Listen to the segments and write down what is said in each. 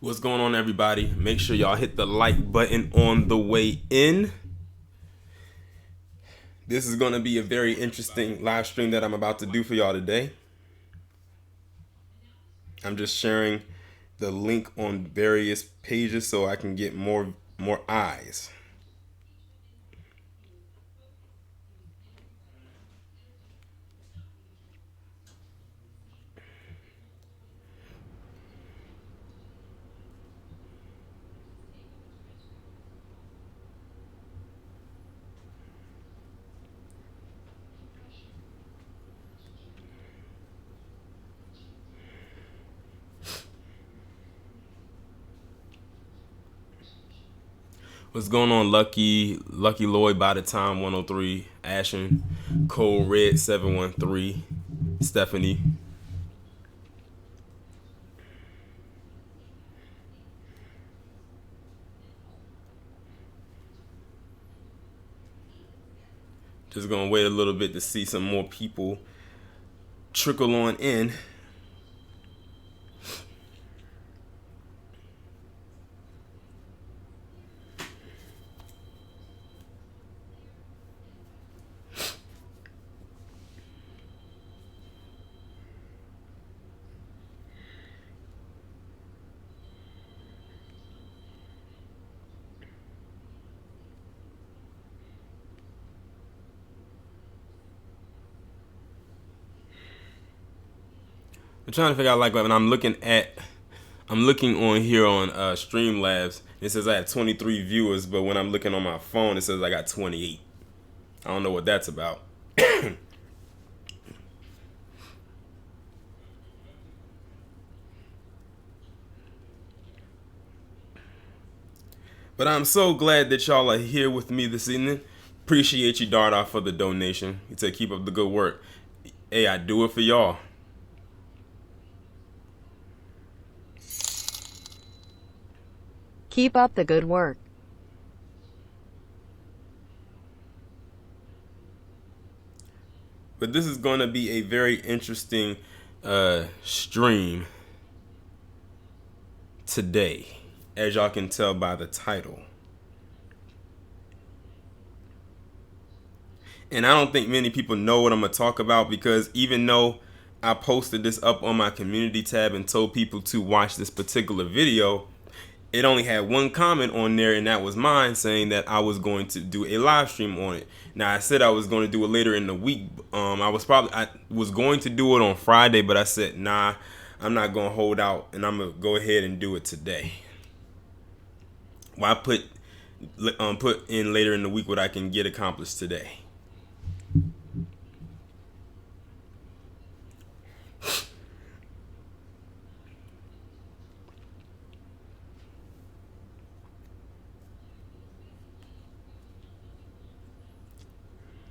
What's going on, everybody? Make sure y'all hit the like button on the way in. This is going to be a very interesting live stream that I'm about to do for y'all today. I'm just sharing the link on various pages so I can get more eyes. What's going on, Lucky Lloyd by the time 103, Ashen, Cole Red 713, Stephanie. Just gonna wait a little bit to see some more people trickle on in. I'm trying to figure out, like, when I'm looking on here on Streamlabs. It says I have 23 viewers, but when I'm looking on my phone, it says I got 28. I don't know what that's about. But I'm so glad that y'all are here with me this evening. Appreciate you, Darda, for the donation. You said keep up the good work. Hey, I do it for y'all. Keep up the good work. But this is going to be a very interesting stream today, as y'all can tell by the title. And I don't think many people know what I'm going to talk about, because even though I posted this up on my community tab and told people to watch this particular video, it only had one comment on there, and that was mine, saying that I was going to do a live stream on it. Now, I said I was going to do it later in the week. I was going to do it on Friday, but I said, nah, I'm not going to hold out, and I'm going to go ahead and do it today. Well, I put in later in the week what I can get accomplished today.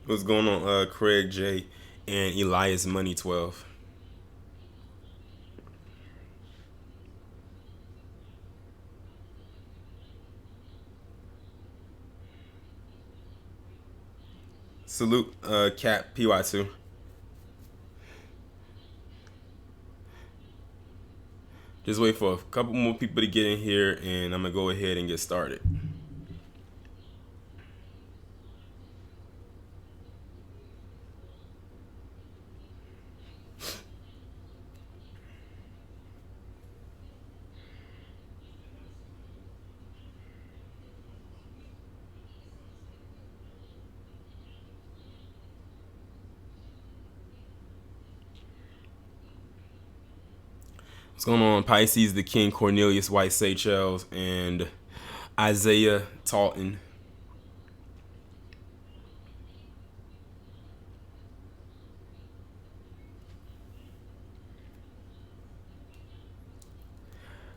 What's going on, Craig J and Elias Money 12? Salute, Cap PY2. Just wait for a couple more people to get in here, and I'm gonna go ahead and get started. What's going on, Pisces, the King, Cornelius White Seychelles, and Isaiah Talton?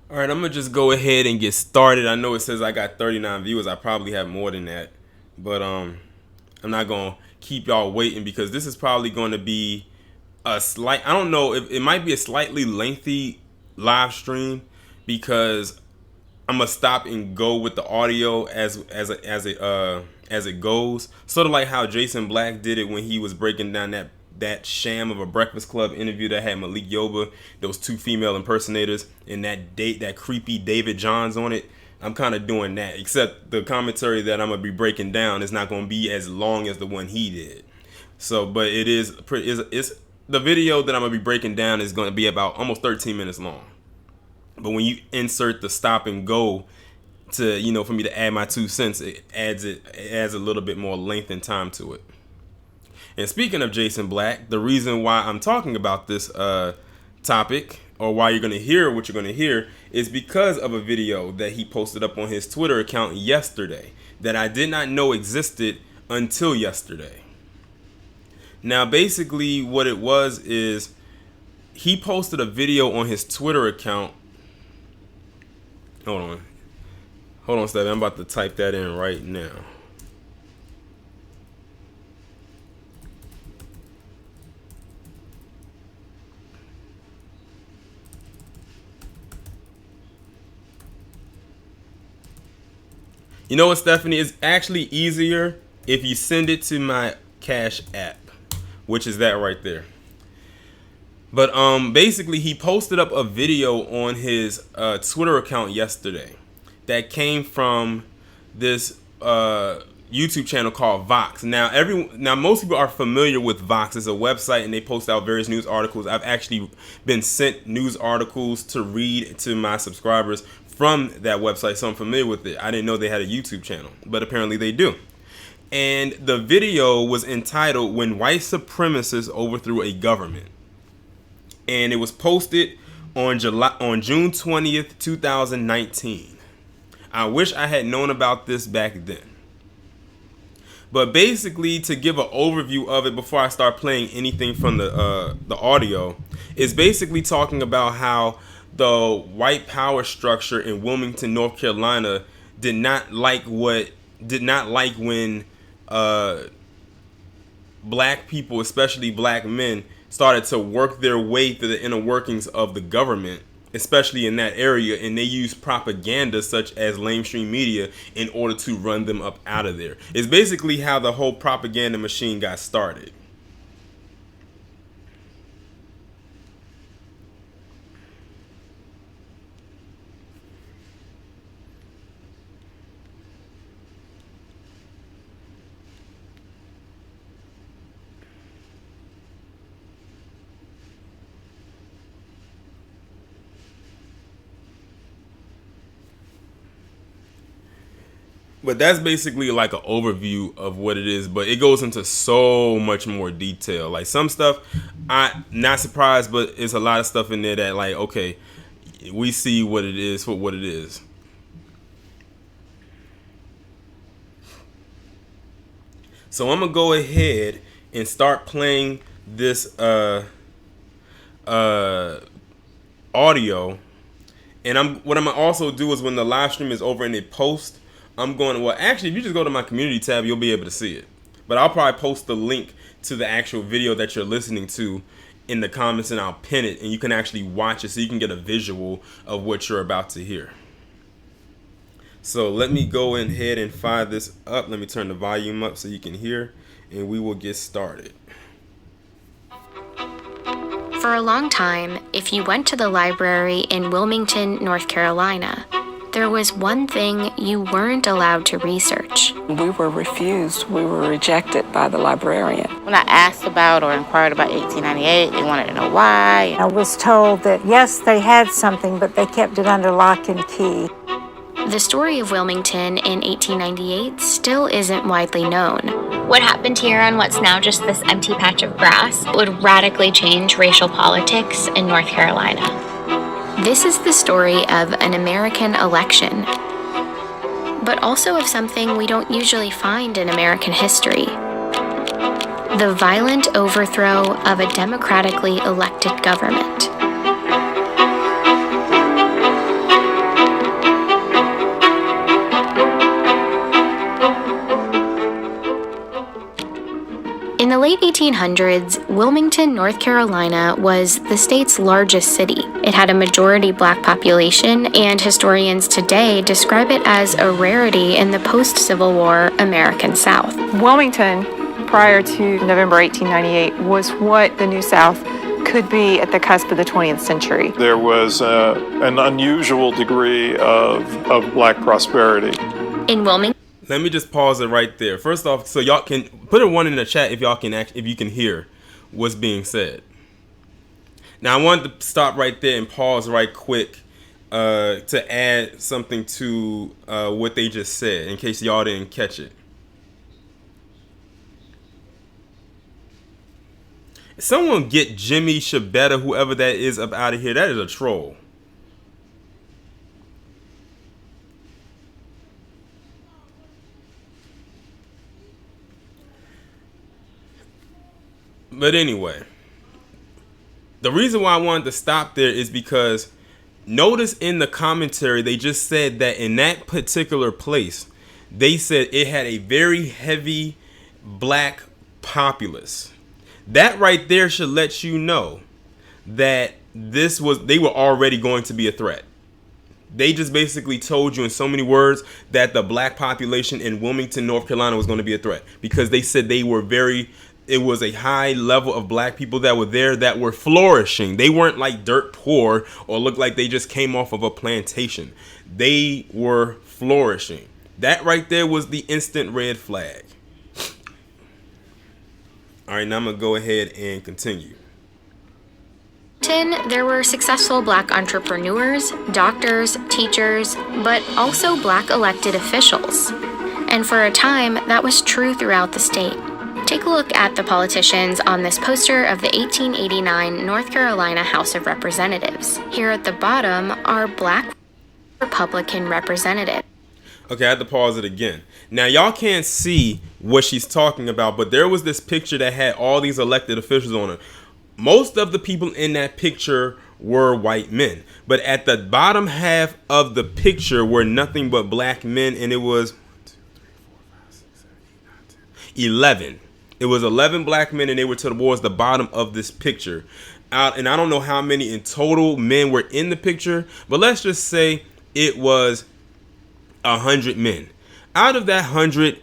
All right, I'm going to just go ahead and get started. I know it says I got 39 viewers. I probably have more than that. But I'm not going to keep y'all waiting, because this is probably going to be a slight, I don't know, it might be a slightly lengthy live stream, because I'm gonna stop and go with the audio as it goes, sort of like how Jason Black did it when he was breaking down that that sham of a Breakfast Club interview that had Malik Yoba, those 2 female impersonators, and that creepy David Johns on it. I'm kind of doing that, except the commentary that I'm gonna be breaking down is not gonna be as long as the one he did. So, but it's the video that I'm gonna be breaking down is gonna be about almost 13 minutes long. But when you insert the stop and go to, for me to add my 2 cents, it adds a little bit more length and time to it. And speaking of Jason Black, the reason why I'm talking about this topic, or why you're going to hear what you're going to hear, is because of a video that he posted up on his Twitter account yesterday that I did not know existed until yesterday. Now, basically what it was is he posted a video on his Twitter account. Hold on, Steph. I'm about to type that in right now. You know what, Stephanie? It's actually easier if you send it to my Cash App, which is that right there. But basically, he posted up a video on his Twitter account yesterday that came from this YouTube channel called Vox. Now most people are familiar with Vox. It's a website and they post out various news articles. I've actually been sent news articles to read to my subscribers from that website, so I'm familiar with it. I didn't know they had a YouTube channel, but apparently they do. And the video was entitled "When White Supremacists Overthrew a Government." And it was posted on June 20th, 2019. I wish I had known about this back then. But basically, to give an overview of it before I start playing anything from the audio, is basically talking about how the white power structure in Wilmington, North Carolina, did not like when black people, especially black men, started to work their way through the inner workings of the government, especially in that area, and they used propaganda such as mainstream media in order to run them up out of there. It's basically how the whole propaganda machine got started. But that's basically like an overview of what it is, but it goes into so much more detail. Like some stuff, I'm not surprised, but it's a lot of stuff in there that like, okay, we see what it is for what it is. So I'm gonna go ahead and start playing this audio, and what I'm gonna also do is when the live stream is over and it posts, actually, if you just go to my community tab, you'll be able to see it. But I'll probably post the link to the actual video that you're listening to in the comments, and I'll pin it, and you can actually watch it so you can get a visual of what you're about to hear. So let me go ahead and fire this up. Let me turn the volume up so you can hear, and we will get started. For a long time, if you went to the library in Wilmington, North Carolina, there was one thing you weren't allowed to research. We were refused. We were rejected by the librarian. When I asked about or inquired about 1898, they wanted to know why. I was told that, yes, they had something, but they kept it under lock and key. The story of Wilmington in 1898 still isn't widely known. What happened here on what's now just this empty patch of grass would radically change racial politics in North Carolina. This is the story of an American election, but also of something we don't usually find in American history: the violent overthrow of a democratically elected government. In the late 1800s, Wilmington, North Carolina was the state's largest city. It had a majority black population, and historians today describe it as a rarity in the post-Civil War American South. Wilmington prior to November 1898 was what the New South could be at the cusp of the 20th century. There was an unusual degree of black prosperity. In Wilmington. Let me just pause it right there. First off, so y'all can put a 1 in the chat if you can hear what's being said. Now I wanted to stop right there and pause right quick to add something to what they just said in case y'all didn't catch it. Someone get Jimmy Shabetta, whoever that is, up out of here. That is a troll. But anyway, the reason why I wanted to stop there is because notice in the commentary, they just said that in that particular place, they said it had a very heavy black populace. That right there should let you know that they were already going to be a threat. They just basically told you in so many words that the black population in Wilmington, North Carolina was going to be a threat because they said it was a high level of black people that were there that were flourishing. They weren't like dirt poor or looked like they just came off of a plantation. They were flourishing. That right there was the instant red flag. All right, now I'm going to go ahead and continue. There were successful black entrepreneurs, doctors, teachers, but also black elected officials. And for a time, that was true throughout the state. Take a look at the politicians on this poster of the 1889 North Carolina House of Representatives. Here at the bottom are black Republican representatives. Okay, I had to pause it again. Now, y'all can't see what she's talking about, but there was this picture that had all these elected officials on it. Most of the people in that picture were white men, but at the bottom half of the picture were nothing but black men, and it was 11. It was 11 black men, and they were towards the bottom of this picture. And I don't know how many in total men were in the picture, but let's just say it was 100 men. Out of that 100,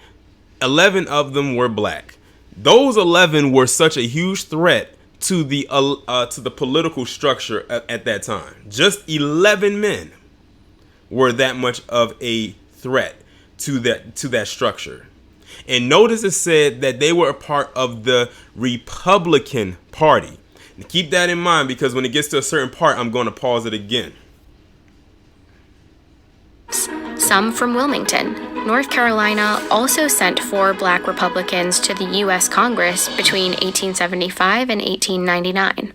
11 of them were black. Those 11 were such a huge threat to the political structure at that time. Just 11 men were that much of a threat to that structure. And notice it said that they were a part of the Republican Party. And keep that in mind, because when it gets to a certain part, I'm going to pause it again. Some from Wilmington. North Carolina also sent 4 black Republicans to the U.S. Congress between 1875 and 1899.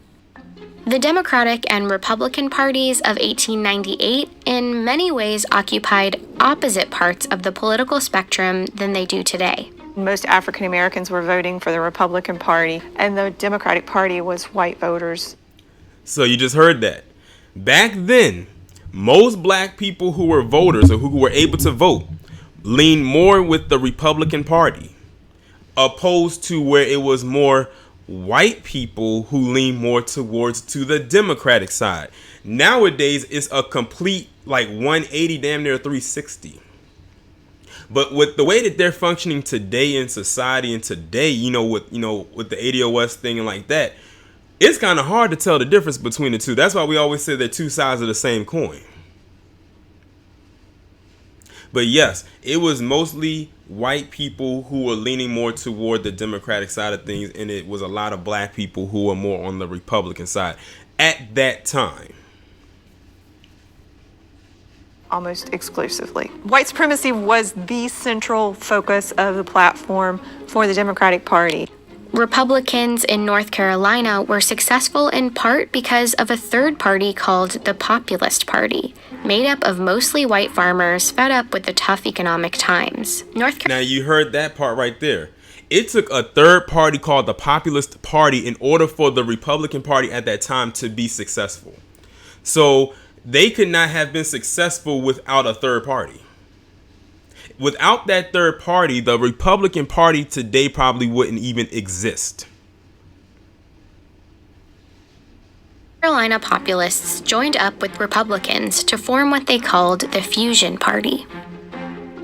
The Democratic and Republican parties of 1898 in many ways occupied opposite parts of the political spectrum than they do today. Most African Americans were voting for the Republican Party, and the Democratic Party was white voters. So you just heard that. Back then, most black people who were voters or who were able to vote leaned more with the Republican Party, opposed to where it was more white people who lean more towards to the Democratic side. Nowadays, it's a complete like 180, damn near 360. But with the way that they're functioning today in society and today, with the ADOS thing and like that, it's kind of hard to tell the difference between the two. That's why we always say they're two sides of the same coin. But yes, it was mostly white people who were leaning more toward the Democratic side of things, and it was a lot of black people who were more on the Republican side at that time. Almost exclusively. White supremacy was the central focus of the platform for the Democratic Party. Republicans in North Carolina were successful in part because of a third party called the Populist Party, made up of mostly white farmers fed up with the tough economic times. Now you heard that part right there. It took a third party called the Populist Party in order for the Republican Party at that time to be successful. So they could not have been successful without a third party. Without that third party, the Republican Party today probably wouldn't even exist. Carolina populists joined up with Republicans to form what they called the Fusion Party.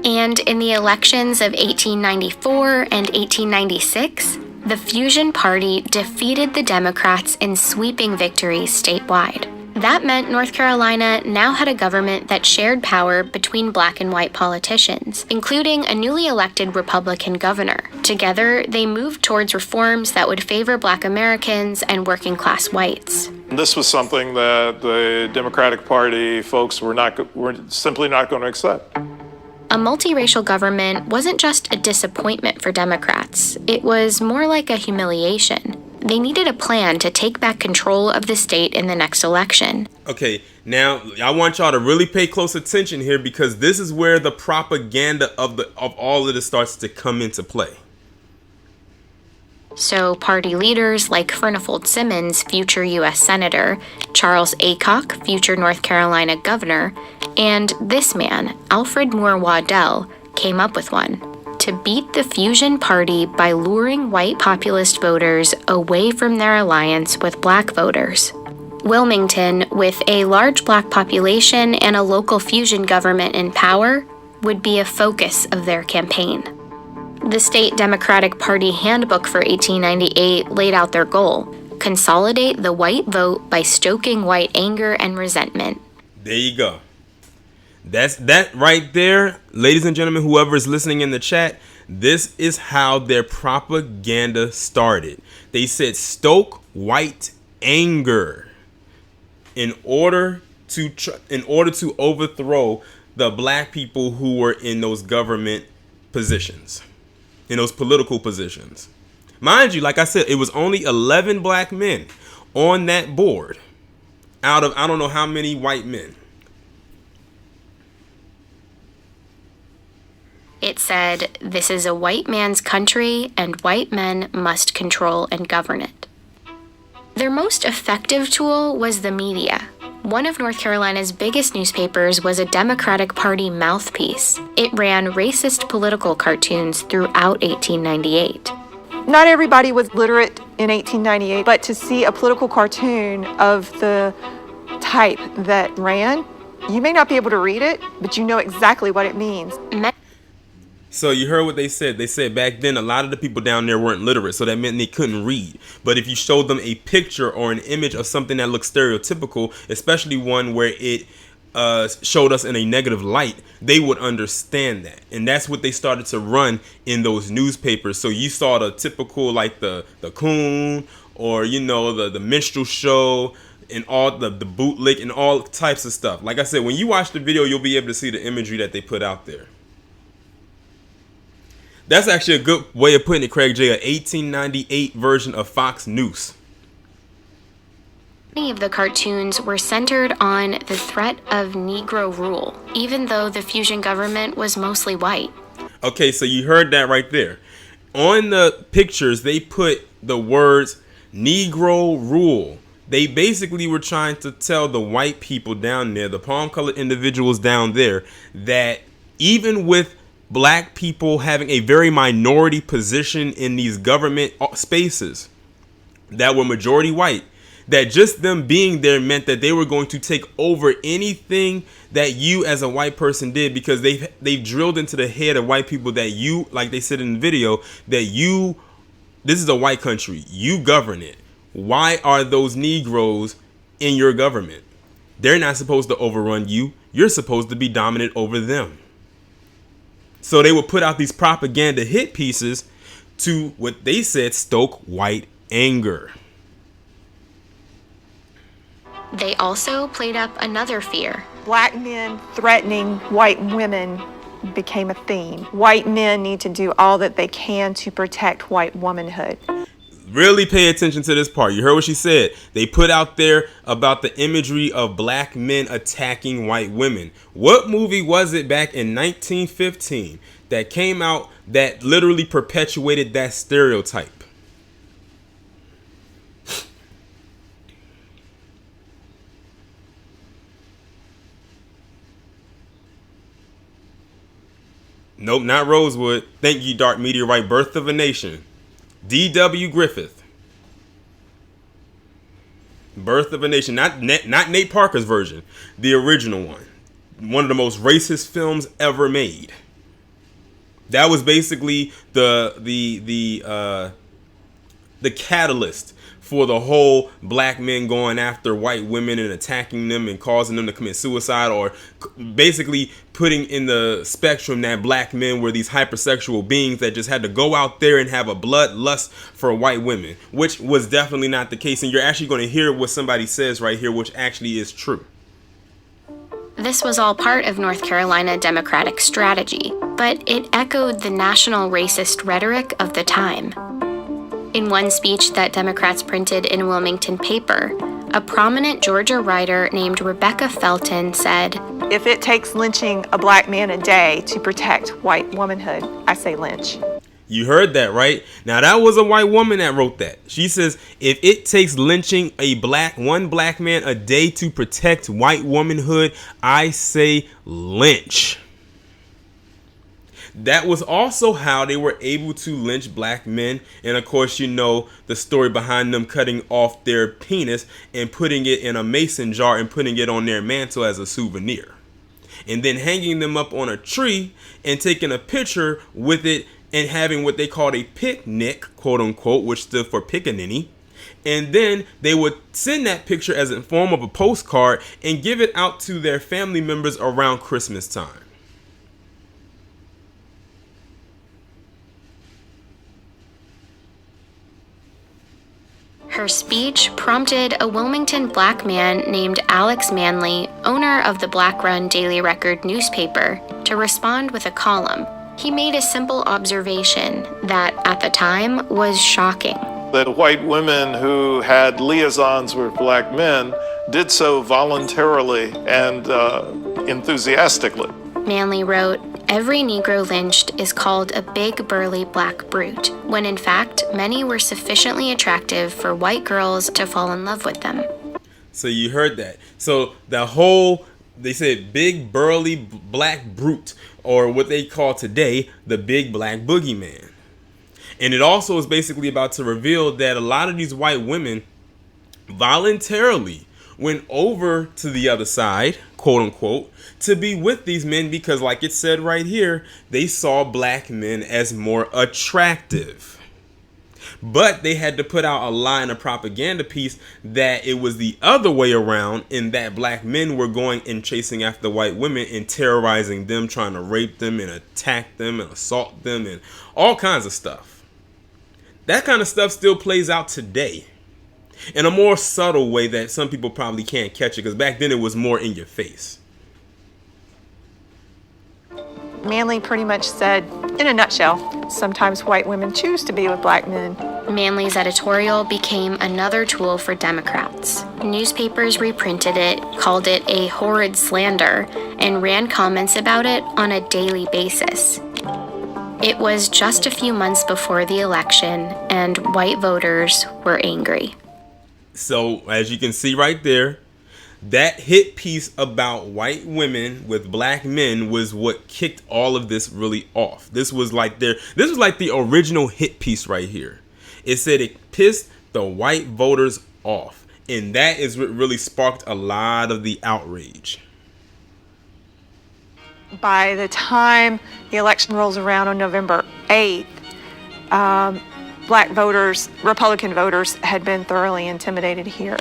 And in the elections of 1894 and 1896, the Fusion Party defeated the Democrats in sweeping victories statewide. That meant North Carolina now had a government that shared power between black and white politicians, including a newly elected Republican governor. Together, they moved towards reforms that would favor black Americans and working class whites. This was something that the Democratic Party folks were simply not going to accept. A multiracial government wasn't just a disappointment for Democrats. It was more like a humiliation. They needed a plan to take back control of the state in the next election. Okay, now I want y'all to really pay close attention here, because this is where the propaganda of all of this starts to come into play. So party leaders like Furnifold Simmons, future U.S. Senator, Charles Aycock, future North Carolina governor, and this man, Alfred Moore Waddell, came up with one: to beat the Fusion Party by luring white populist voters away from their alliance with black voters. Wilmington, with a large black population and a local fusion government in power, would be a focus of their campaign. The State Democratic Party Handbook for 1898 laid out their goal: consolidate the white vote by stoking white anger and resentment. There you go. That's that right there, ladies and gentlemen, whoever is listening in the chat. This is how their propaganda started. They said stoke white anger in order to overthrow the black people who were in those government positions, in those political positions. Mind you, like I said, it was only 11 black men on that board out of I don't know how many white men. It said, "This is a white man's country, and white men must control and govern it." Their most effective tool was the media. One of North Carolina's biggest newspapers was a Democratic Party mouthpiece. It ran racist political cartoons throughout 1898. Not everybody was literate in 1898, but to see a political cartoon of the type that ran, you may not be able to read it, but you know exactly what it means. So you heard what they said. They said back then a lot of the people down there weren't literate, so that meant they couldn't read. But if you showed them a picture or an image of something that looked stereotypical, especially one where it showed us in a negative light, they would understand that. And that's what they started to run in those newspapers. So you saw the typical, like the coon, or you know, the minstrel show, and all the bootlick and all types of stuff. Like I said, when you watch the video, you'll be able to see the imagery that they put out there. That's actually a good way of putting it, Craig J. An 1898 version of Fox News. Many of the cartoons were centered on the threat of Negro rule, even though the fusion government was mostly white. Okay, so you heard that right there. On the pictures, they put the words Negro rule. They basically were trying to tell the white people down there, the palm-colored individuals down there, that even with black people having a very minority position in these government spaces that were majority white, that just them being there meant that they were going to take over anything that you as a white person did, because they've drilled into the head of white people that you, like they said in the video, that this is a white country, you govern it. Why are those Negroes in your government? They're not supposed to overrun you. You're supposed to be dominant over them. So they would put out these propaganda hit pieces to, what they said, stoke white anger. They also played up another fear. Black men threatening white women became a theme. White men need to do all that they can to protect white womanhood. Really pay attention to this part. You heard what she said. They put out there about the imagery of black men attacking white women. What movie was it back in 1915 that came out that literally perpetuated that stereotype? Nope, not Rosewood. Thank you, Dark Meteorite. Birth of a Nation. D.W. Griffith. Birth of a Nation. Not Nate Parker's version. The original one. One of the most racist films ever made. That was basically the catalyst for the whole black men going after white women and attacking them and causing them to commit suicide, or basically putting in the spectrum that black men were these hypersexual beings that just had to go out there and have a bloodlust for white women, which was definitely not the case. And you're actually going to hear what somebody says right here, which actually is true. This was all part of North Carolina Democratic strategy, but it echoed the national racist rhetoric of the time. In one speech that Democrats printed in a Wilmington paper, a prominent Georgia writer named Rebecca Felton said, If it takes lynching a black man a day to protect white womanhood, I say lynch. You heard that, right? Now, that was a white woman that wrote that. She says, if it takes lynching one black man a day to protect white womanhood, I say lynch. That was also how they were able to lynch black men. And of course, you know the story behind them cutting off their penis and putting it in a mason jar and putting it on their mantle as a souvenir. And then hanging them up on a tree and taking a picture with it and having what they called a picnic, quote unquote, which stood for pickaninny. And then they would send that picture as a form of a postcard and give it out to their family members around Christmas time. Her speech prompted a Wilmington black man named Alex Manley, owner of the Black-run Daily Record newspaper, to respond with a column. He made a simple observation that, at the time, was shocking. That white women who had liaisons with black men did so voluntarily and enthusiastically. Manley wrote, every Negro lynched is called a big burly black brute, when in fact many were sufficiently attractive for white girls to fall in love with them. So you heard that. So the whole, they said big burly black brute, or what they call today the big black boogeyman. And it also is basically about to reveal that a lot of these white women voluntarily went over to the other side, quote unquote, to be with these men because, like it said right here, they saw black men as more attractive. But they had to put out a lie and a propaganda piece that it was the other way around, and that black men were going and chasing after white women and terrorizing them, trying to rape them and attack them and assault them and all kinds of stuff. That kind of stuff still plays out today in a more subtle way that some people probably can't catch it, because back then it was more in your face. Manley pretty much said, in a nutshell, sometimes white women choose to be with black men. Manley's editorial became another tool for Democrats. Newspapers reprinted it, called it a horrid slander, and ran comments about it on a daily basis. It was just a few months before the election, and white voters were angry. So, as you can see right there, that hit piece about white women with black men was what kicked all of this really off. This was like the original hit piece right here. It said it pissed the white voters off, and that is what really sparked a lot of the outrage. By the time the election rolls around on November 8th, black voters, Republican voters, had been thoroughly intimidated here.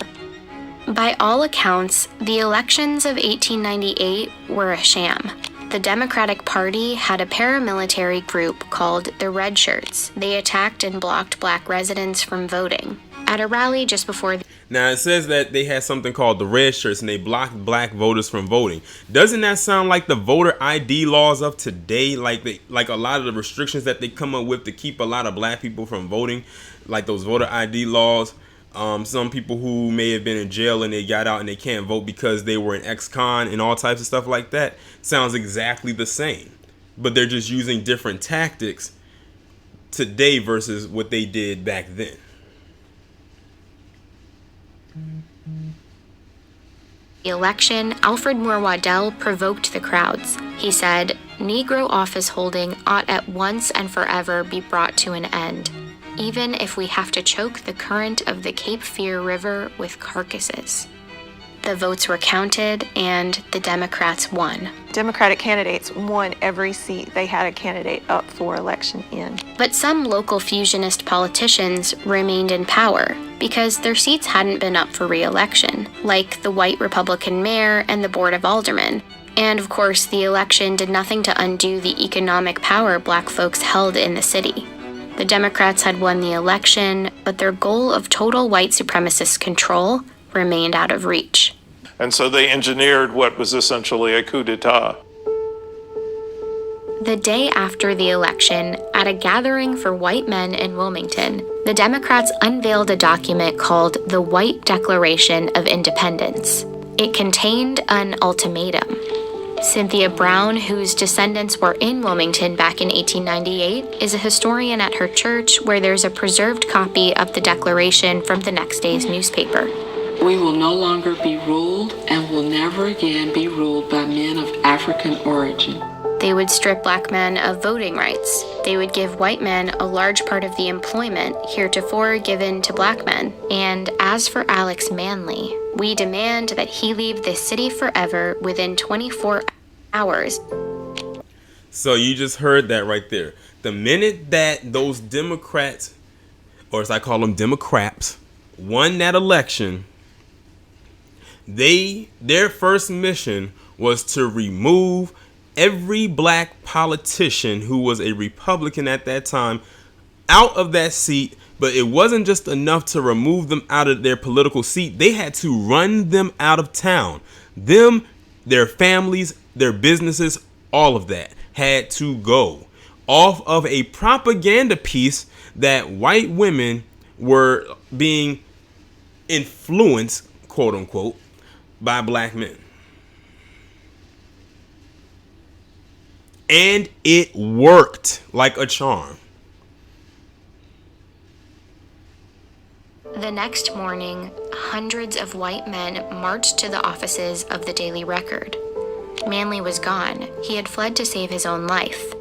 By all accounts, the elections of 1898 were a sham. The Democratic Party had a paramilitary group called the Red Shirts. They attacked and blocked black residents from voting. At a rally just before... Now, it says that they had something called the Red Shirts and they blocked black voters from voting. Doesn't that sound like the voter ID laws of today? Like a lot of the restrictions that they come up with to keep a lot of black people from voting, like those voter ID laws. Some people who may have been in jail and they got out and they can't vote because they were an ex-con and all types of stuff like that. Sounds exactly the same, but they're just using different tactics today versus what they did back then. The election, Alfred Moore Waddell provoked the crowds. He said, "Negro office holding ought at once and forever be brought to an end, even if we have to choke the current of the Cape Fear River with carcasses." the votes were counted, and the Democrats won. Democratic candidates won every seat they had a candidate up for election in. But some local fusionist politicians remained in power because their seats hadn't been up for re-election, like the white Republican mayor and the Board of Aldermen. And of course, the election did nothing to undo the economic power black folks held in the city. The Democrats had won the election, but their goal of total white supremacist control remained out of reach. And so they engineered what was essentially a coup d'etat. The day after the election, at a gathering for white men in Wilmington, the Democrats unveiled a document called the White Declaration of Independence. It contained an ultimatum. Cynthia Brown, whose descendants were in Wilmington back in 1898, is a historian at her church where there's a preserved copy of the Declaration from the next day's newspaper. We will no longer be ruled and will never again be ruled by men of African origin. They would strip black men of voting rights. They would give white men a large part of the employment heretofore given to black men. And as for Alex Manly, we demand that he leave this city forever within 24 hours. So you just heard that right there. The minute that those Democrats, or as I call them, Democrats, won that election, their first mission was to remove every black politician who was a Republican at that time out of that seat. But it wasn't just enough to remove them out of their political seat. They had to run them out of town. Them, their families, their businesses, all of that had to go off of a propaganda piece that white women were being influenced, quote unquote, by black men. And it worked like a charm. The next morning, hundreds of white men marched to the offices of the Daily Record. Manly was gone. He had fled to save his own life.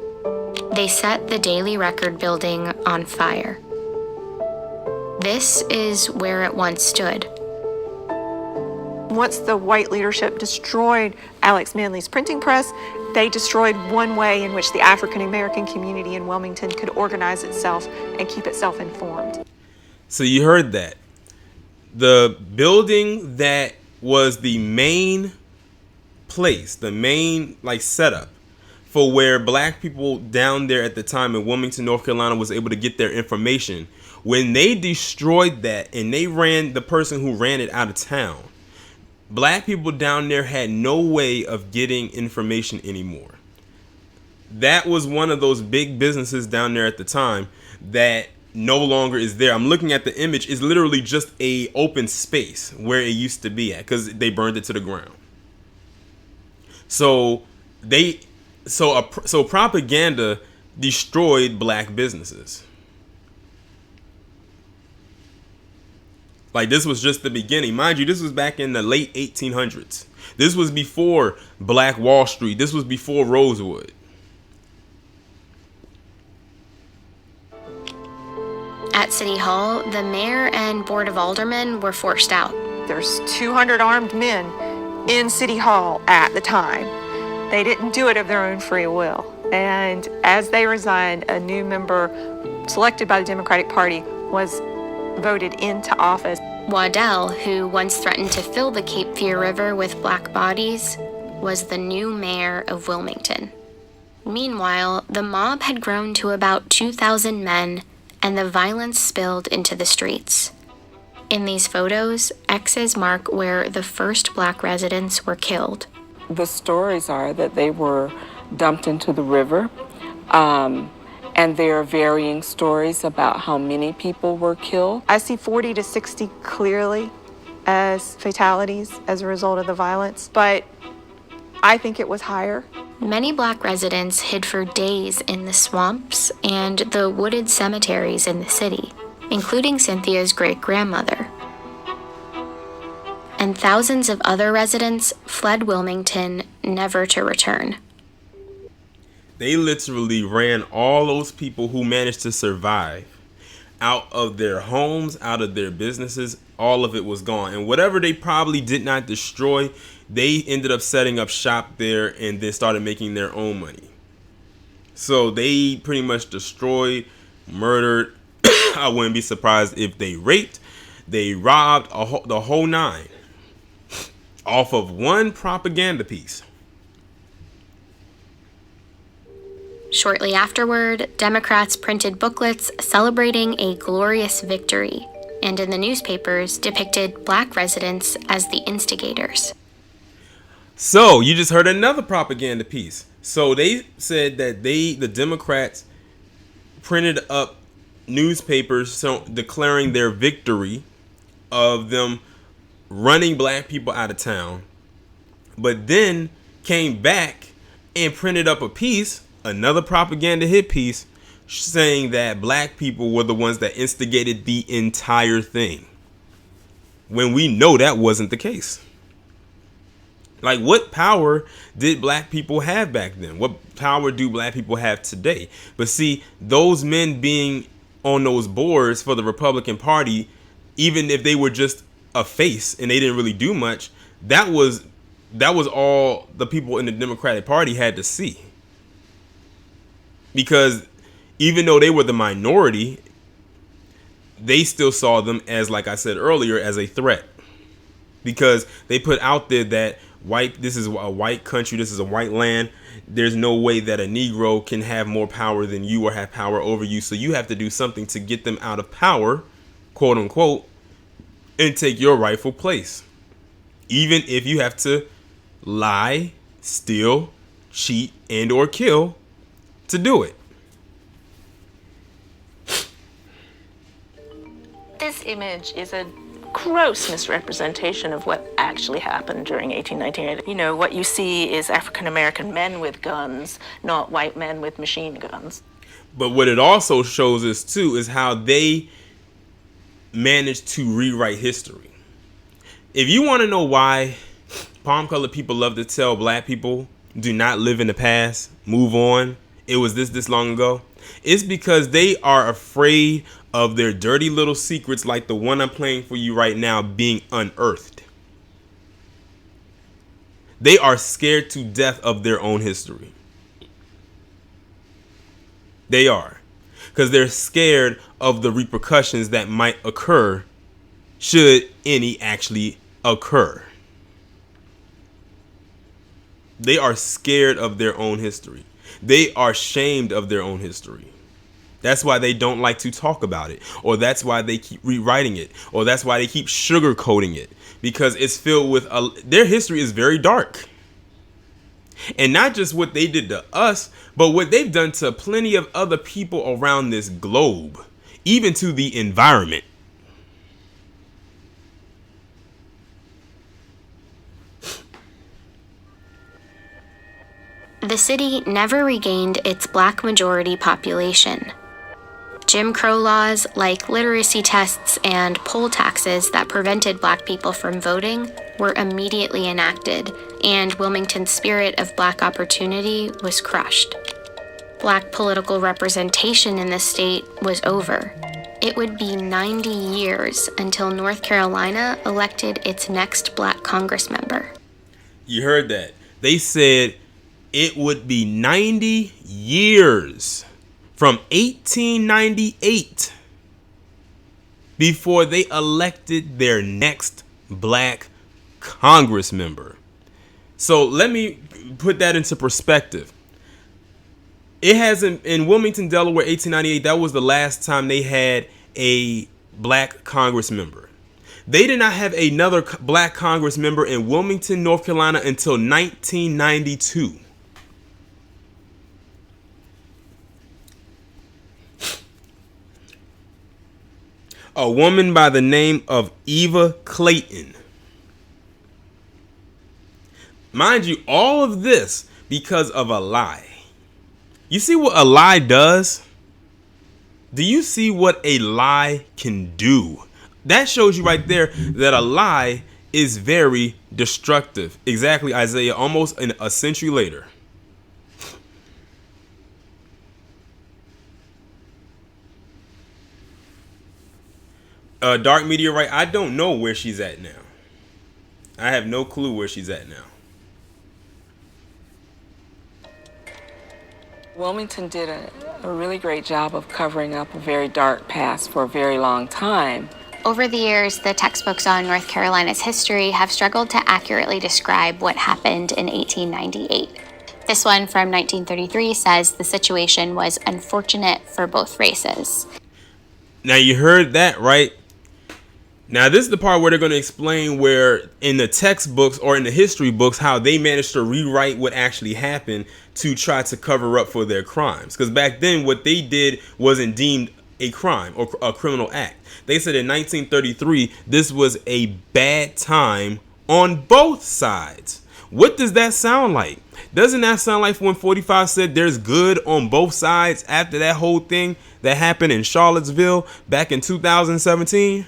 They set the Daily Record building on fire. This is where it once stood. Once the white leadership destroyed Alex Manly's printing press, they destroyed one way in which the African American community in Wilmington could organize itself and keep itself informed. So you heard that. The building that was the main place, the main setup for where black people down there at the time in Wilmington, North Carolina was able to get their information. When they destroyed that and they ran the person who ran it out of town, black people down there had no way of getting information anymore. That was one of those big businesses down there at the time that no longer is there. I'm looking at the image. It's literally just a open space where it used to be at because they burned it to the ground. So propaganda destroyed black businesses. Like, this was just the beginning. Mind you, this was back in the late 1800s. This was before Black Wall Street. This was before Rosewood. At City Hall, the mayor and Board of Aldermen were forced out. There's 200 armed men in City Hall at the time. They didn't do it of their own free will. And as they resigned, a new member selected by the Democratic Party was voted into office. Waddell, who once threatened to fill the Cape Fear River with black bodies, was the new mayor of Wilmington. Meanwhile, the mob had grown to about 2,000 men, and the violence spilled into the streets. In these photos, X's mark where the first black residents were killed. The stories are that they were dumped into the river, and there are varying stories about how many people were killed. I see 40 to 60 clearly as fatalities as a result of the violence, but I think it was higher. Many black residents hid for days in the swamps and the wooded cemeteries in the city, including Cynthia's great-grandmother. And thousands of other residents fled Wilmington, never to return. They literally ran all those people who managed to survive out of their homes, out of their businesses. All of it was gone. And whatever they probably did not destroy, they ended up setting up shop there and then started making their own money. So they pretty much destroyed, murdered. I wouldn't be surprised if they raped, they robbed, the whole nine, off of one propaganda piece. Shortly afterward, Democrats printed booklets celebrating a glorious victory, and in the newspapers depicted black residents as the instigators. So you just heard another propaganda piece. So they said that the Democrats printed up newspapers declaring their victory of them running black people out of town, but then came back and printed up a piece, another propaganda hit piece, saying that black people were the ones that instigated the entire thing, when we know that wasn't the case. Like, what power did black people have back then? What power do black people have today? But see, those men being on those boards for the Republican Party, even if they were just a face and they didn't really do much, that was all the people in the Democratic Party had to see. Because even though they were the minority, they still saw them as, like I said earlier, as a threat. Because they put out there that this is a white country, this is a white land. There's no way that a Negro can have more power than you or have power over you. So you have to do something to get them out of power, quote unquote, and take your rightful place. Even if you have to lie, steal, cheat, and or kill to do it. This image is a gross misrepresentation of what actually happened during 1898. You know, what you see is African-American men with guns, not white men with machine guns. But what it also shows us, too, is how they managed to rewrite history. If you want to know why palm-colored people love to tell black people, do not live in the past, move on, it was this long ago, it's because they are afraid of their dirty little secrets, like the one I'm playing for you right now, being unearthed. They are scared to death of their own history. They are. Because they're scared of the repercussions that might occur should any actually occur. They are scared of their own history. They are ashamed of their own history. That's why they don't like to talk about it, or that's why they keep rewriting it, or that's why they keep sugarcoating it, because it's filled with their history is very dark. And not just what they did to us, but what they've done to plenty of other people around this globe, even to the environment. The city never regained its black majority population. Jim Crow laws like literacy tests and poll taxes that prevented black people from voting were immediately enacted, and Wilmington's spirit of black opportunity was crushed. Black political representation in the state was over. It would be 90 years until North Carolina elected its next black Congress member. You heard that. They said it would be 90 years from 1898 before they elected their next black Congress member. So let me put that into perspective. It hasn't, in Wilmington, Delaware, 1898, that was the last time they had a black Congress member. They did not have another black Congress member in Wilmington, North Carolina until 1992. A woman by the name of Eva Clayton. Mind you, all of this because of a lie. You see what a lie does? Do you see what a lie can do? That shows you right there that a lie is very destructive. Exactly, Isaiah, almost a century later. Dark Meteorite, I don't know where she's at now. I have no clue where she's at now. Wilmington did a really great job of covering up a very dark past for a very long time. Over the years, the textbooks on North Carolina's history have struggled to accurately describe what happened in 1898. This one from 1933 says the situation was unfortunate for both races. Now you heard that, right? Now this is the part where they're going to explain where in the textbooks or in the history books how they managed to rewrite what actually happened to try to cover up for their crimes. Because back then what they did wasn't deemed a crime or a criminal act. They said in 1933 this was a bad time on both sides. What does that sound like? Doesn't that sound like when 45 said there's good on both sides after that whole thing that happened in Charlottesville back in 2017?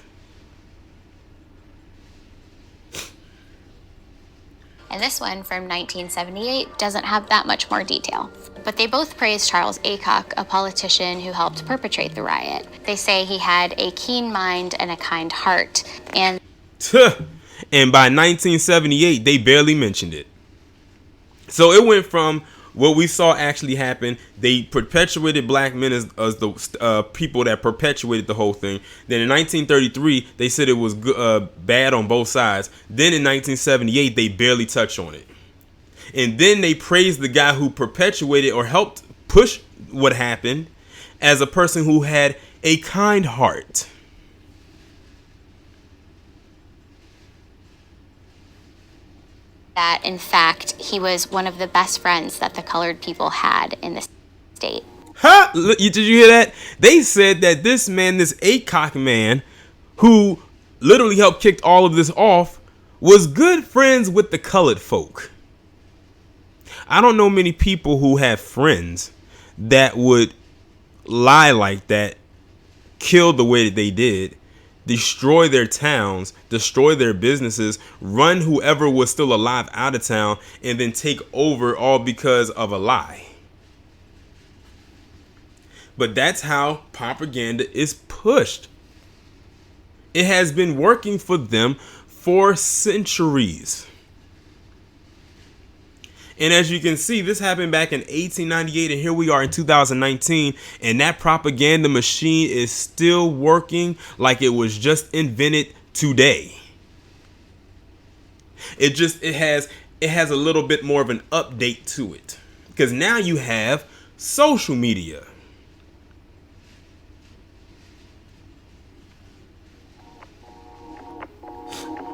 And this one from 1978 doesn't have that much more detail. But they both praise Charles Aycock, a politician who helped perpetrate the riot. They say he had a keen mind and a kind heart. And by 1978, they barely mentioned it. So it went from what we saw actually happen. They perpetuated black men as the people that perpetuated the whole thing. Then in 1933, they said it was bad on both sides. Then in 1978, they barely touched on it. And then they praised the guy who perpetuated or helped push what happened as a person who had a kind heart. that, in fact, he was one of the best friends that the colored people had in the state. Huh? Did you hear that? They said that this man, this Aycock man, who literally helped kick all of this off, was good friends with the colored folk. I don't know many people who have friends that would lie like that, kill the way that they did, destroy their towns, destroy their businesses, run whoever was still alive out of town, and then take over all because of a lie. But that's how propaganda is pushed. It has been working for them for centuries. And as you can see, this happened back in 1898, and here we are in 2019, and that propaganda machine is still working like it was just invented today. It has a little bit more of an update to it, because now you have social media.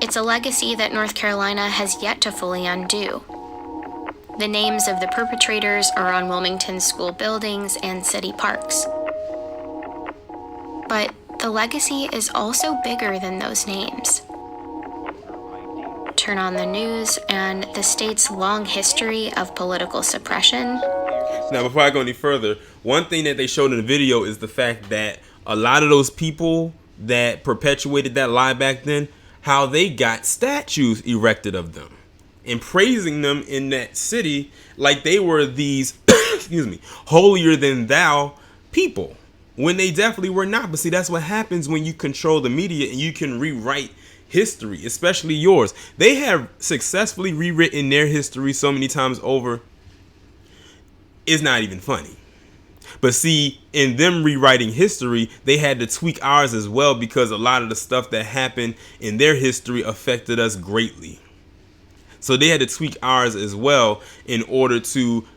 It's a legacy that North Carolina has yet to fully undo. The names of the perpetrators are on Wilmington school buildings and city parks. But the legacy is also bigger than those names. Turn on the news, and the state's long history of political suppression. Now, before I go any further, one thing that they showed in the video is the fact that a lot of those people that perpetuated that lie back then, how they got statues erected of them and praising them in that city like they were these holier than thou people, when they definitely were not. But see, that's what happens when you control the media and you can rewrite history, especially yours. They have successfully rewritten their history so many times over, it's not even funny. But see, in them rewriting history, they had to tweak ours as well, because a lot of the stuff that happened in their history affected us greatly. So they had to tweak ours as well in order to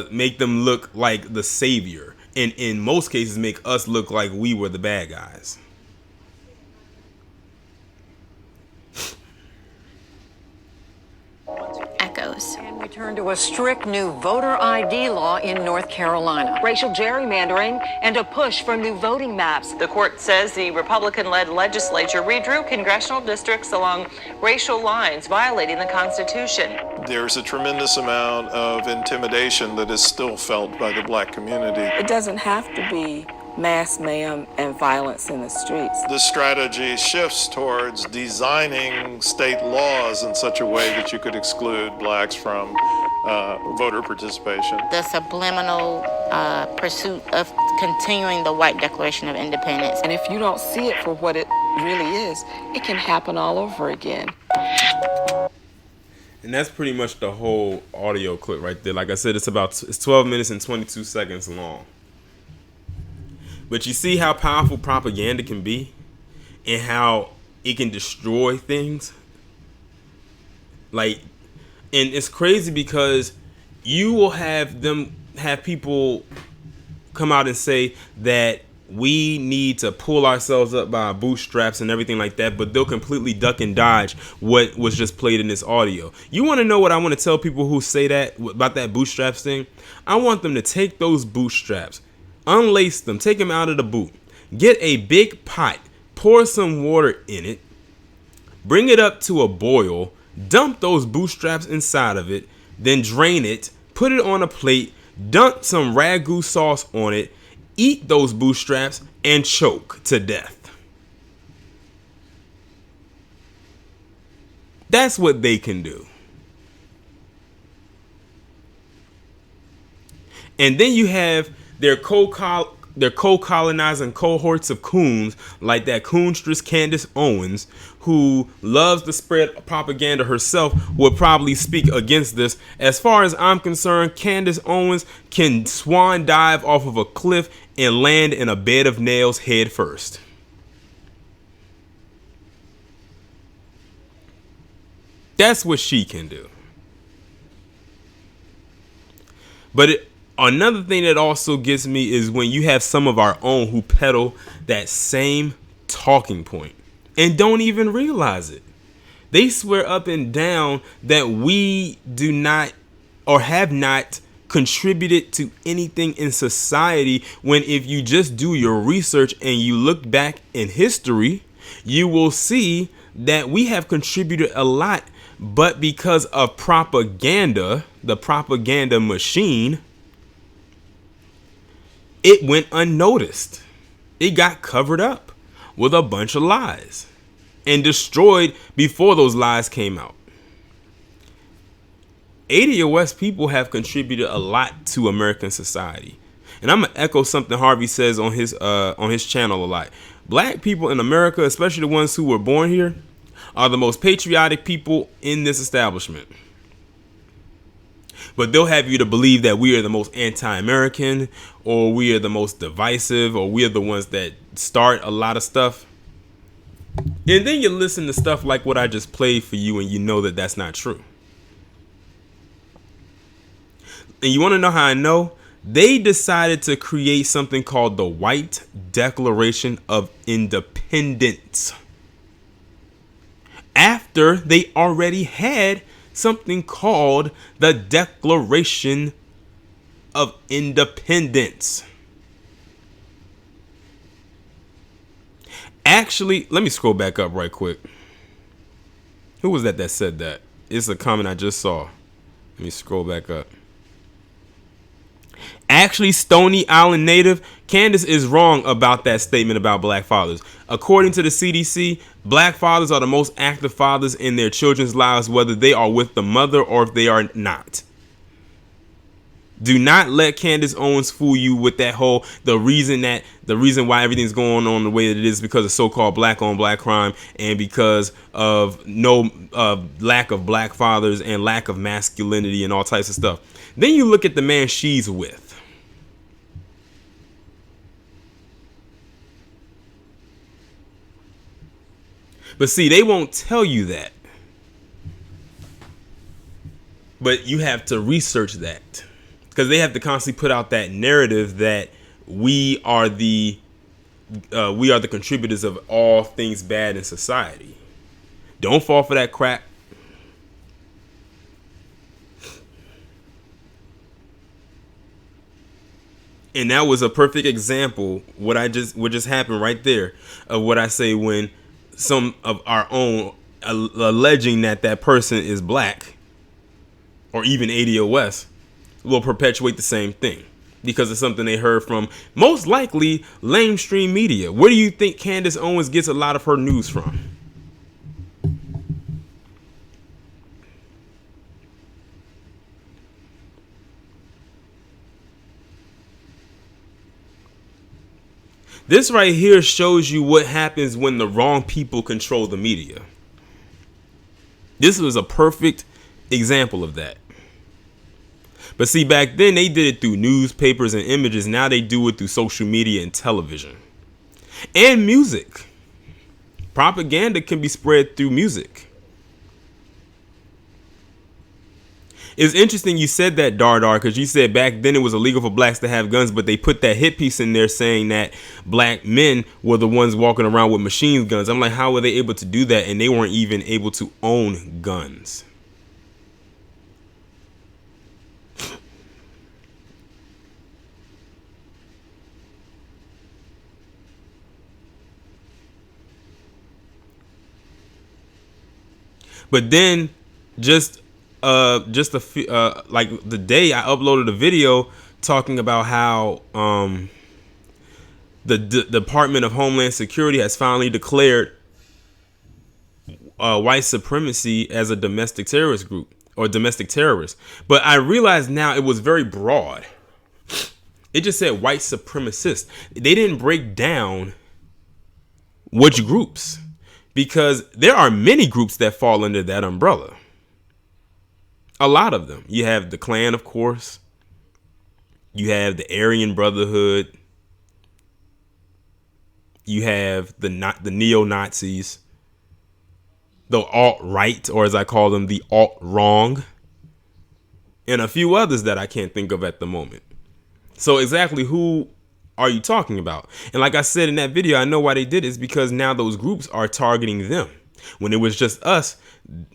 make them look like the savior, and in most cases make us look like we were the bad guys. Echoes. And we turn to a strict new voter ID law in North Carolina. Racial gerrymandering and a push for new voting maps. The court says the Republican-led legislature redrew congressional districts along racial lines, violating the Constitution. There's a tremendous amount of intimidation that is still felt by the black community. It doesn't have to be mass mayhem and violence in the streets. The strategy shifts towards designing state laws in such a way that you could exclude blacks from voter participation. The subliminal pursuit of continuing the white Declaration of Independence. And if you don't see it for what it really is, it can happen all over again. And that's pretty much the whole audio clip right there. Like I said, it's 12 minutes and 22 seconds long. But you see how powerful propaganda can be and how it can destroy things. Like, and it's crazy because you will have people come out and say that we need to pull ourselves up by our bootstraps and everything like that, but they'll completely duck and dodge what was just played in this audio. You want to know what I want to tell people who say that about that bootstraps thing? I want them to take those bootstraps, unlace them, take them out of the boot, get a big pot, pour some water in it, bring it up to a boil, dump those bootstraps inside of it, then drain it, put it on a plate, dump some ragu sauce on it, eat those bootstraps, and choke to death. That's what they can do. And then you have their co-colonizing cohorts of coons, like that coonstress Candace Owens, who loves to spread propaganda herself, would probably speak against this. As far as I'm concerned, Candace Owens can swan dive off of a cliff and land in a bed of nails head first. That's what she can do. But another thing that also gets me is when you have some of our own who peddle that same talking point and don't even realize it. They swear up and down that we do not or have not contributed to anything in society, when if you just do your research and you look back in history, you will see that we have contributed a lot, but because of propaganda, the propaganda machine, it went unnoticed. It got covered up with a bunch of lies and destroyed before those lies came out. ADOS people have contributed a lot to American society. And I'm going to echo something Harvey says on his channel a lot. Black people in America, especially the ones who were born here, are the most patriotic people in this establishment. But they'll have you to believe that we are the most anti-American, or we are the most divisive, or we are the ones that start a lot of stuff. And then you listen to stuff like what I just played for you and you know that that's not true. And you want to know how I know? They decided to create something called the White Declaration of Independence after they already had something called the Declaration of Independence. Actually, let me scroll back up right quick. Who was that said that? It's a comment I just saw. Let me scroll back up. Actually, Stony Island native, Candace is wrong about that statement about black fathers. According to the CDC, black fathers are the most active fathers in their children's lives, whether they are with the mother or if they are not. Do not let Candace Owens fool you with that whole the reason why everything's going on the way that it is because of so-called black on black crime and because of no lack of black fathers and lack of masculinity and all types of stuff. Then you look at the man she's with. But see, they won't tell you that. But you have to research that. Because they have to constantly put out that narrative that we are the contributors of all things bad in society. Don't fall for that crap. And that was a perfect example what just happened right there of what I say when some of our own alleging that person is black or even ADOS will perpetuate the same thing because it's something they heard from most likely mainstream media. Where do you think Candace Owens gets a lot of her news from? This right here shows you what happens when the wrong people control the media. This was a perfect example of that. But see, back then they did it through newspapers and images. Now they do it through social media and television and music. Propaganda can be spread through music. It's interesting you said that, Dardar, because you said back then it was illegal for blacks to have guns, but they put that hit piece in there saying that black men were the ones walking around with machine guns. I'm like, how were they able to do that? And they weren't even able to own guns. But then just a few, like the day I uploaded a video talking about how the Department of Homeland Security has finally declared white supremacy as a domestic terrorist group or domestic terrorist. But I realized now it was very broad. It just said white supremacist. They didn't break down which groups, because there are many groups that fall under that umbrella. A lot of them. You have the Klan, of course. You have the Aryan Brotherhood. You have the neo-Nazis. The alt-right, or as I call them, the alt-wrong. And a few others that I can't think of at the moment. So exactly who are you talking about? And like I said in that video, I know why they did it. It's because now those groups are targeting them. When it was just us,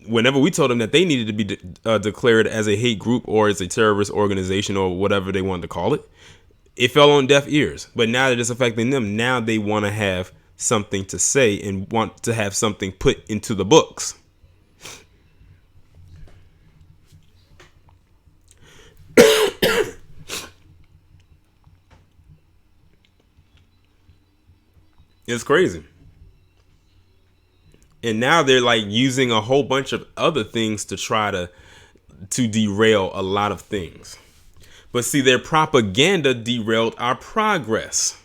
whenever we told them that they needed to be declared as a hate group or as a terrorist organization or whatever they wanted to call it, it fell on deaf ears. But now that it's affecting them, now they want to have something to say and want to have something put into the books. It's crazy. And now they're like using a whole bunch of other things to try to derail a lot of things. But see, their propaganda derailed our progress.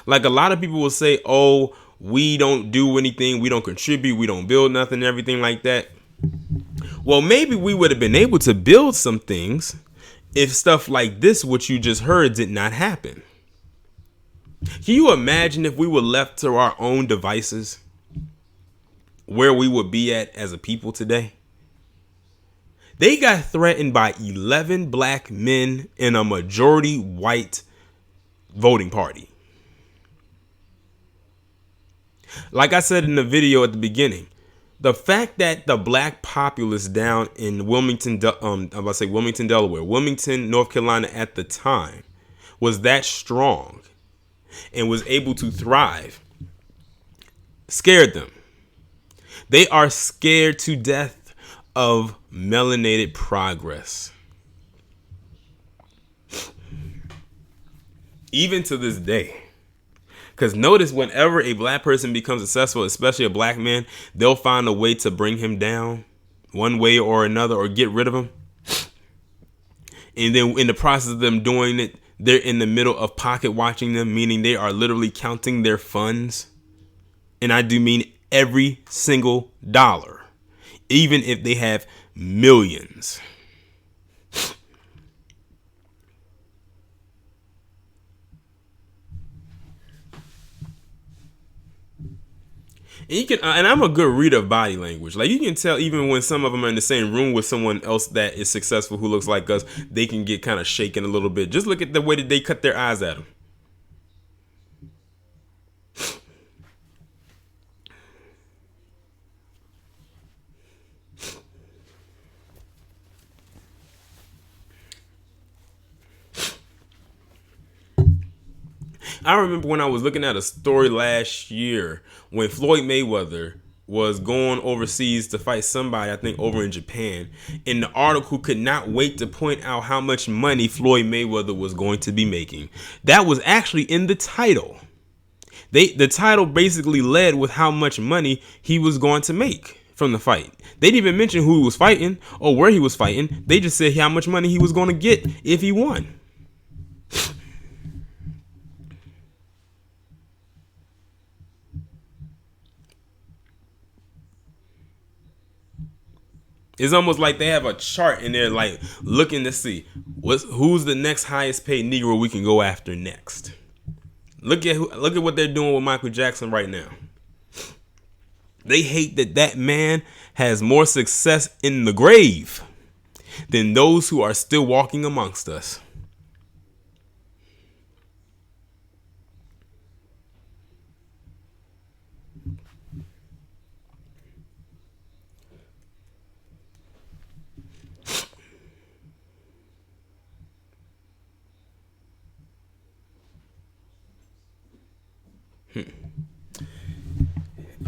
Like a lot of people will say, oh, we don't do anything, we don't contribute, we don't build nothing, everything like that. Well, maybe we would have been able to build some things if stuff like this, what you just heard, did not happen. Can you imagine if we were left to our own devices, where we would be at as a people today? They got threatened by 11 black men in a majority white voting party. Like I said in the video at the beginning, the fact that the black populace down in Wilmington, Wilmington, Delaware, Wilmington, North Carolina at the time was that strong and was able to thrive scared them. They are scared to death of melanated progress. Even to this day. Because notice, whenever a black person becomes successful, especially a black man, they'll find a way to bring him down one way or another or get rid of him. And then in the process of them doing it, they're in the middle of pocket watching them, meaning they are literally counting their funds. And I do mean every single dollar, even if they have millions. And you can, and I'm a good reader of body language. Like you can tell, even when some of them are in the same room with someone else that is successful who looks like us, they can get kind of shaken a little bit. Just look at the way that they cut their eyes at them. I remember when I was looking at a story last year when Floyd Mayweather was going overseas to fight somebody, I think over in Japan, and the article could not wait to point out how much money Floyd Mayweather was going to be making. That was actually in the title. The title basically led with how much money he was going to make from the fight. They didn't even mention who he was fighting or where he was fighting. They just said how much money he was going to get if he won. It's almost like they have a chart and they're like looking to see who's the next highest paid Negro we can go after next. Look at what they're doing with Michael Jackson right now. They hate that man has more success in the grave than those who are still walking amongst us.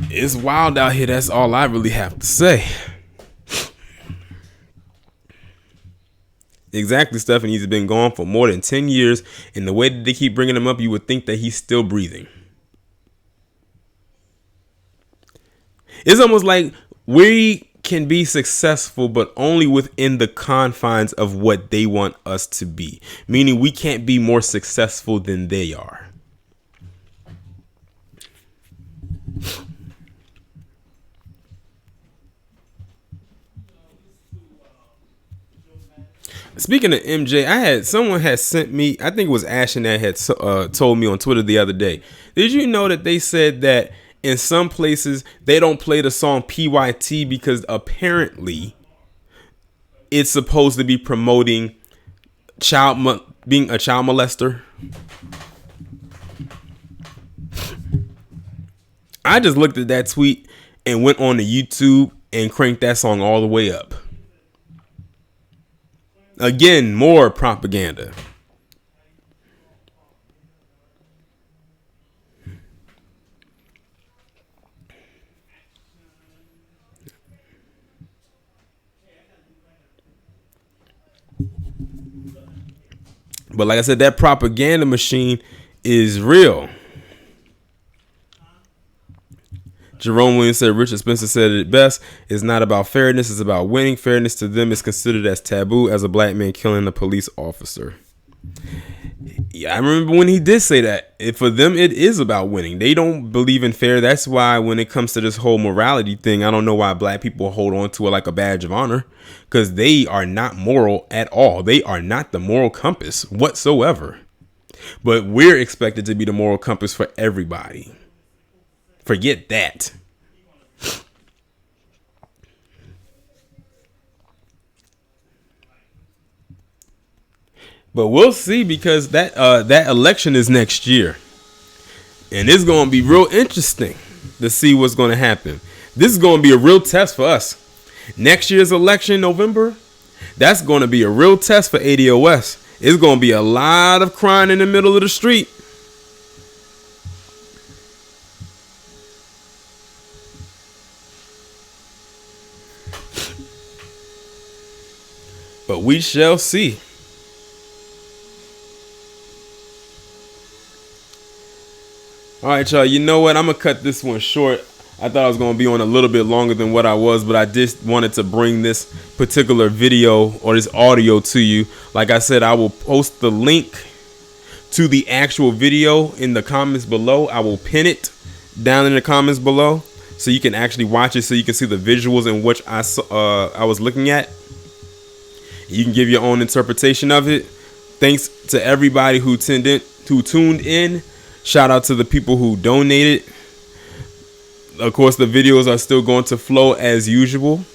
It's wild out here. That's all I really have to say. Exactly, Stephanie. He's been gone for more than 10 years. And the way that they keep bringing him up, you would think that he's still breathing. It's almost like we can be successful, but only within the confines of what they want us to be. Meaning we can't be more successful than they are. Speaking of MJ, someone had sent me, I think it was Ashton that had told me on Twitter the other day. Did you know that they said that in some places they don't play the song PYT because apparently it's supposed to be promoting being a child molester? I just looked at that tweet and went on to YouTube and cranked that song all the way up. Again, more propaganda. But like I said, that propaganda machine is real. Jerome Williams said, Richard Spencer said it best, it's not about fairness, it's about winning. Fairness to them is considered as taboo as a black man killing a police officer. Yeah, I remember when he did say that. For them, it is about winning. They don't believe in fair. That's why when it comes to this whole morality thing, I don't know why black people hold on to it like a badge of honor, because they are not moral at all. They are not the moral compass whatsoever. But we're expected to be the moral compass for everybody. Forget that. But we'll see, because that election is next year. And it's going to be real interesting to see what's going to happen. This is going to be a real test for us. Next year's election, November, that's going to be a real test for ADOS. It's going to be a lot of crying in the middle of the street. But we shall see. All right, y'all. You know what? I'm going to cut this one short. I thought I was going to be on a little bit longer than what I was, but I just wanted to bring this particular video or this audio to you. Like I said, I will post the link to the actual video in the comments below. I will pin it down in the comments below so you can actually watch it, so you can see the visuals in which I was looking at. You can give your own interpretation of it. Thanks to everybody who tuned in. Shout out to the people who donated. Of course, the videos are still going to flow as usual.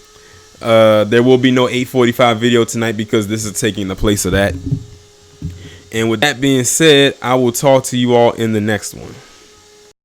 There will be no 8:45 video tonight because this is taking the place of that. And with that being said, I will talk to you all in the next one.